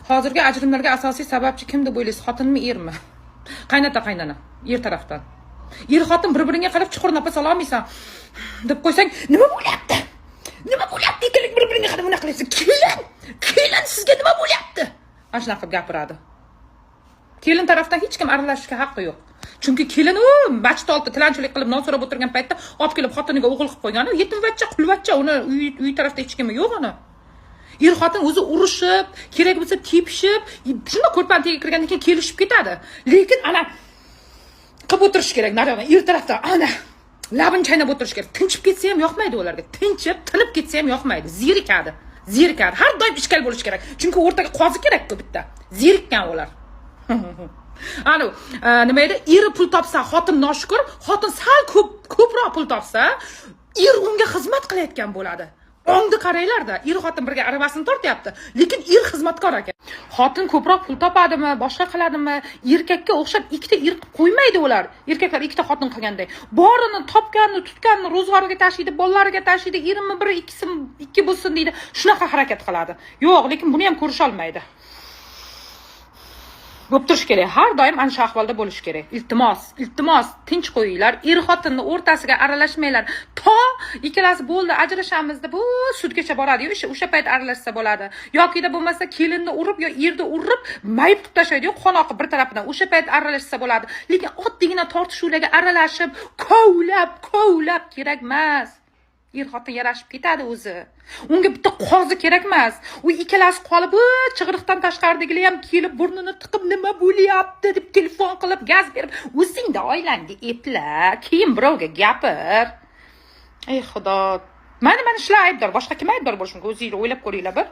Hozirgi ajrimlarga asosiy sababchi kim deb o'ylaysiz? Xotinmi, ermi? Qaynota, qaynona, er tarafdan. Er xotin bir-biriga qarab chuqur nafas ola olmaysan deb qo'ysang, nima bo'lyapti? Nima bo'lyapti? Ikkilik bir-biriga qarab nima qilyapsiz? Kelin sizga nima bo'lyapti? Ana shunaqa qilib gapiradi. Kelin tarafdan hech kim aralashishga haqqi yo'q. Chunki kelin machit oldi tilanchilik qilib non so'rab o'tirgan paytda olib kelib xotiniga o'g'il qilib qo'ygan. Yetimvachcha, qulvachcha, uni uy tarafda hech kimi yo'q uni. Er xotin o'zi urushib, kerak bo'lsa tepishib, shunda ko'rpan tagiga kirgandan keyin kelishib ketadi. Lekin ana qilib o'tirish kerak. Naryoqdan er tarafdan ana labini chaynab o'tirish kerak. Tinchib ketsa ham yoqmaydi ularga. Tinchib, tinib ketsa ham yoqmaydi. Zerikadi. Zerikadi. Har doim ishkal bo'lish kerak. Chunki o'rtaga qozi kerak-ku bitta. Zerikkan ular. Ana, nima edi? Eri pul topsa, xotin noshukur, xotin sal ko'proq pul topsa, er unga xizmat qilayotgan bo'ladi. Ongni qaranglar-da, er xotin birga aravasini tortyapti, lekin er xizmatkor ekan. Xotin ko'proq pul topadimi, boshqa qiladimi, erkakka o'xshab ikkita er qo'ymaydi ular. Erkaklar ikkita xotin qilganday. Borini topganini, tutganini ro'zg'origa tashiydi, bolalariga tashiydi, erimni biri ikki bo'lsin deydi. Shunaqa harakat qiladi. Yo'q, lekin buni ham ko'rish olmaydi. Bo'lib turish kerak. Har doim ana shu ahvolda bo'lish kerak. Iltimos, tinch qo'yinglar. Er xotinning o'rtasiga aralashmanglar. To ikkalasi bo'ldi, ajrashamiz deb sudgacha boradi. O'sha payt aralashsa bo'ladi. Yoki bo'lmasa kelinni urib yo erni urib, mayib qilib tashlaydi, qon oqib bir tarafidan. O'sha payt aralashsa bo'ladi. Lekin oddiygina tortishuvlarga aralashib, kovlab kerak emas. Er xotin yarashib ketadi o'zi. Unga bitta qozi kerak emas. U ikkalasi qolib, chig'iriqdan tashqaridagilar ham kelib burnini tiqib nima bo'lyapti deb telefon qilib gaz berib, o'zingda oilangga epla, keyin birovga gapir. Ey xudo. Mana shular aybdor, boshqa kim aybdor bo'lishi mumkin? O'zingiz o'ylab ko'ringlar bir.